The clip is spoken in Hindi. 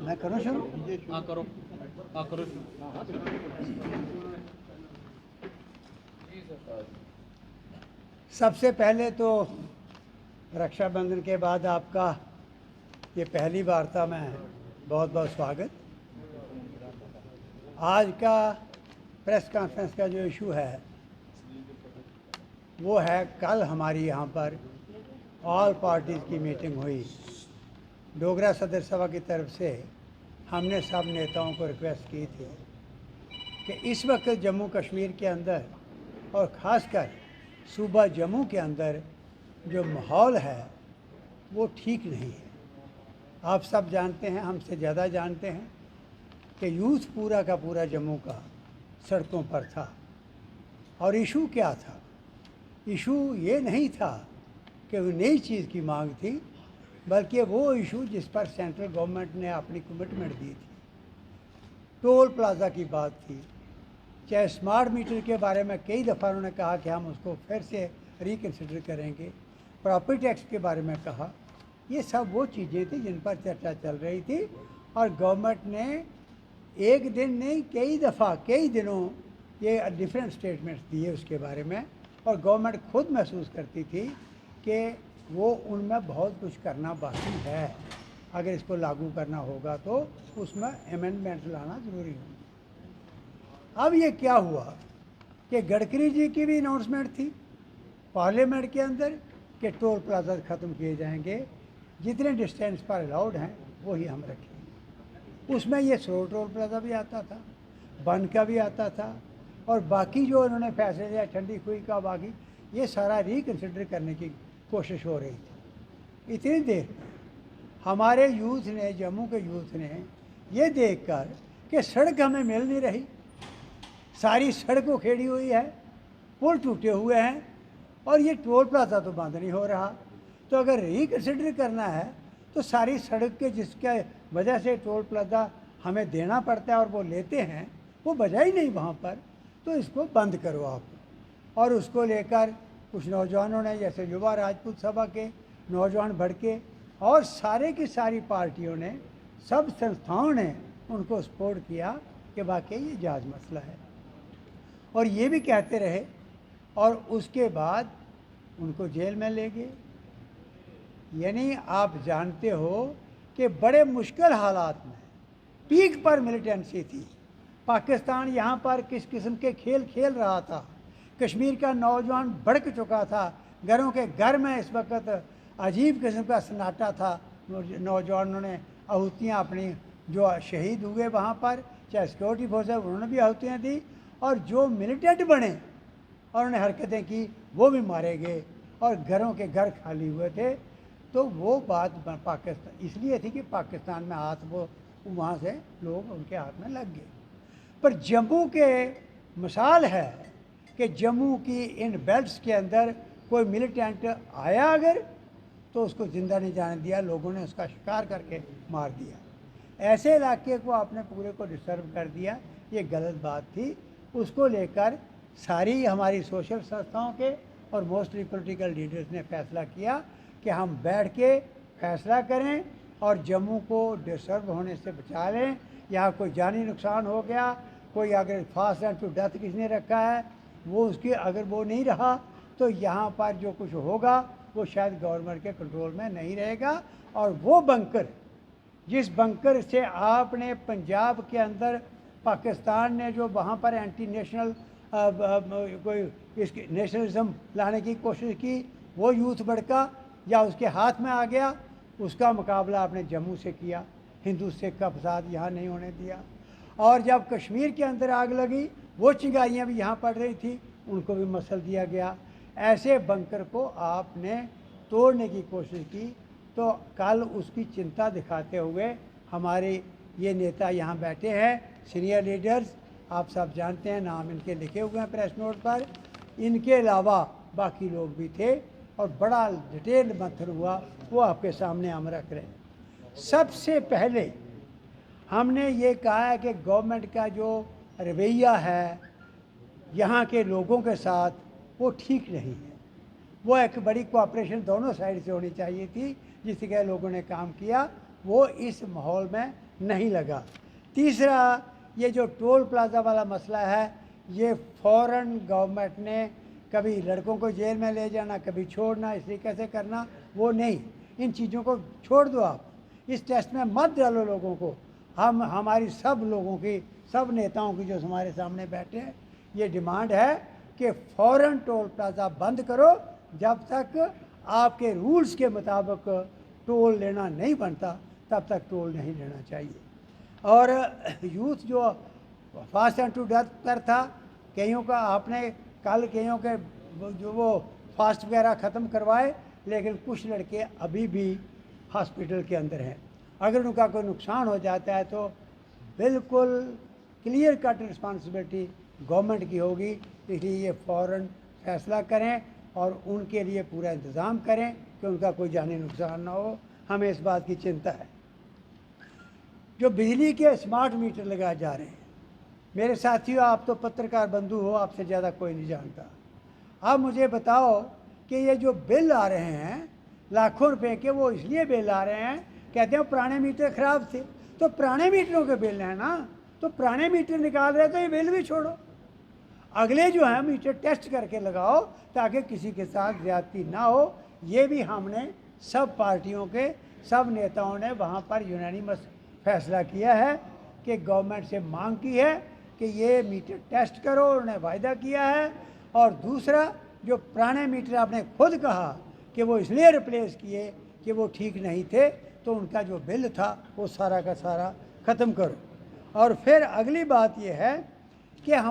मैं करूँ शुरू? हाँ करो, हाँ करो। सबसे पहले तो रक्षाबंधन के बाद आपका ये पहली वार्ता में बहुत बहुत स्वागत। आज का प्रेस कॉन्फ्रेंस का जो इशू है वो है, कल हमारी यहाँ पर ऑल पार्टीज़ की मीटिंग हुई। डोगरा सदर सभा की तरफ से हमने सब नेताओं को रिक्वेस्ट की थी कि इस वक्त जम्मू कश्मीर के अंदर और ख़ासकर सूबा जम्मू के अंदर जो माहौल है वो ठीक नहीं है। आप सब जानते हैं, हमसे ज़्यादा जानते हैं कि यूथ पूरा का पूरा जम्मू का सड़कों पर था। और इशू क्या था? इशू ये नहीं था कि वो नई चीज़ की मांग थी, बल्कि वो इशू जिस पर सेंट्रल गवर्नमेंट ने अपनी कमिटमेंट दी थी। टोल प्लाज़ा की बात थी, चाहे स्मार्ट मीटर के बारे में कई दफ़ा उन्होंने कहा कि हम उसको फिर से रिकन्सिडर करेंगे, प्रॉपर्टी टैक्स के बारे में कहा। ये सब वो चीज़ें थी जिन पर चर्चा चल रही थी और गवर्नमेंट ने एक दिन नहीं कई दफ़ा कई दिनों ये डिफरेंट स्टेटमेंट्स दिए उसके बारे में। और गवर्नमेंट खुद महसूस करती थी कि वो उनमें बहुत कुछ करना बाकी है, अगर इसको लागू करना होगा तो उसमें अमेंडमेंट लाना ज़रूरी होगा। अब ये क्या हुआ कि गडकरी जी की भी अनाउंसमेंट थी पार्लियामेंट के अंदर कि टोल प्लाजा ख़त्म किए जाएंगे, जितने डिस्टेंस पर अलाउड हैं वही हम रखेंगे। उसमें ये स्लो टोल प्लाजा भी आता था, बन का भी आता था, और बाकी जो उन्होंने फैसले लिया ठंडी खुई का, बाकी ये सारा रिकन्सिडर करने की कोशिश हो रही थी। इतनी देर हमारे यूथ ने, जम्मू के यूथ ने ये देखकर कि सड़क हमें मिल नहीं रही, सारी सड़क उखेड़ी हुई है, पुल टूटे हुए हैं और ये टोल प्लाजा तो बंद नहीं हो रहा, तो अगर रिकन्सिडर करना है तो सारी सड़क के जिसके वजह से टोल प्लाजा हमें देना पड़ता है और वो लेते हैं, वो बजा ही नहीं वहाँ पर, तो इसको बंद करो आप। और उसको लेकर कुछ नौजवानों ने, जैसे युवा राजपूत सभा के नौजवान भड़के और सारे की सारी पार्टियों ने, सब संस्थाओं ने उनको सपोर्ट किया कि वाकई ये जायज़ मसला है, और ये भी कहते रहे। और उसके बाद उनको जेल में ले गए। यानी आप जानते हो कि बड़े मुश्किल हालात में पीक पर मिलिटेंसी थी। पाकिस्तान यहाँ पर किस किस्म के खेल खेल रहा था, कश्मीर का नौजवान भड़क चुका था, घरों के घर में इस वक्त अजीब किस्म का सन्नाटा था। नौजवानों ने आहुतियाँ अपनी, जो शहीद हुए वहाँ पर, चाहे सिक्योरिटी फोर्स है, उन्होंने भी आहुतियाँ दी, और जो मिलिटेंट बने और उन्होंने हरकतें की वो भी मारे गए, और घरों के घर खाली हुए थे। तो वो बात पाकिस्तान इसलिए थी कि पाकिस्तान में हाथ, वो वहाँ से लोग उनके हाथ में लग गए। पर जम्मू के मिसाल है कि जम्मू की इन बेल्ट्स के अंदर कोई मिलिटेंट आया अगर, तो उसको ज़िंदा नहीं जाने दिया, लोगों ने उसका शिकार करके मार दिया। ऐसे इलाके को आपने पूरे को डिस्टर्ब कर दिया, ये गलत बात थी। उसको लेकर सारी हमारी सोशल संस्थाओं के और मोस्टली पॉलिटिकल लीडर्स ने फैसला किया कि हम बैठ के फैसला करें और जम्मू को डिस्टर्ब होने से बचा लें। यहाँ कोई जानी नुकसान हो गया, कोई अगर फास्ट एंड टू डेथ किसने रखा है, वो उसकी अगर वो नहीं रहा तो यहाँ पर जो कुछ होगा वो शायद गवर्नमेंट के कंट्रोल में नहीं रहेगा। और वो बंकर, जिस बंकर से आपने पंजाब के अंदर पाकिस्तान ने जो वहाँ पर एंटी नेशनल कोई इसकी नेशनलिज्म लाने की कोशिश की, वो यूथ भड़का या उसके हाथ में आ गया, उसका मुकाबला आपने जम्मू से किया। हिंदू सिख का फसाद यहाँ नहीं होने दिया। और जब कश्मीर के अंदर आग लगी, वो चिंगारियाँ भी यहाँ पड़ रही थी, उनको भी मसल दिया गया। ऐसे बंकर को आपने तोड़ने की कोशिश की। तो कल उसकी चिंता दिखाते हुए हमारे ये नेता यहाँ बैठे हैं, सीनियर लीडर्स, आप सब जानते हैं, नाम इनके लिखे हुए हैं प्रेस नोट पर। इनके अलावा बाकी लोग भी थे और बड़ा डिटेल मंथन हुआ, वो आपके सामने हम रख रहे हैं। सबसे पहले हमने ये कहा है कि गवर्नमेंट का जो रवैया है यहाँ के लोगों के साथ वो ठीक नहीं है। वो एक बड़ी कोऑपरेशन दोनों साइड से होनी चाहिए थी, जिसके लोगों ने काम किया, वो इस माहौल में नहीं लगा। तीसरा, ये जो टोल प्लाज़ा वाला मसला है, ये फ़ौरन गवर्नमेंट ने कभी लड़कों को जेल में ले जाना, कभी छोड़ना, इस तरीके से करना, वो नहीं। इन चीज़ों को छोड़ दो आप, इस टेस्ट में मत डालो लोगों को। हमारी सब लोगों की, सब नेताओं की जो हमारे सामने बैठे हैं, ये डिमांड है कि फ़ौरन टोल प्लाज़ा बंद करो। जब तक आपके रूल्स के मुताबिक टोल लेना नहीं बनता, तब तक टोल नहीं लेना चाहिए। और यूथ जो फास्ट एंड टू डेथ पर था, कईयों का आपने कल कईयों के जो वो फास्ट वगैरह ख़त्म करवाए, लेकिन कुछ लड़के अभी भी हॉस्पिटल के अंदर हैं। अगर उनका कोई नुकसान हो जाता है तो बिल्कुल क्लियर कट रिस्पॉन्सिबिलिटी गवर्नमेंट की होगी। इसलिए ये फ़ौरन फैसला करें और उनके लिए पूरा इंतज़ाम करें कि उनका कोई जानी नुकसान ना हो। हमें इस बात की चिंता है। जो बिजली के स्मार्ट मीटर लगाए जा रहे हैं, मेरे साथियों, आप तो पत्रकार बंधु हो, आपसे ज़्यादा कोई नहीं जानता। आप मुझे बताओ कि ये जो बिल आ रहे हैं लाखों रुपए के, वो इसलिए बिल आ रहे हैं, कहते हैं पुराने मीटर ख़राब थे, तो पुराने मीटरों के बिल हैं ना, तो पुराने मीटर निकाल रहे तो ये बिल भी छोड़ो। अगले जो है मीटर टेस्ट करके लगाओ ताकि किसी के साथ ज़्यादती ना हो। ये भी हमने सब पार्टियों के सब नेताओं ने वहाँ पर यूनानिमस फैसला किया है कि गवर्नमेंट से मांग की है कि ये मीटर टेस्ट करो, उन्होंने वायदा किया है। और दूसरा, जो पुराने मीटर आपने खुद कहा कि वो इसलिए रिप्लेस किए कि वो ठीक नहीं थे, तो उनका जो बिल था वो सारा का सारा ख़त्म करो। और फिर अगली बात ये है कि हम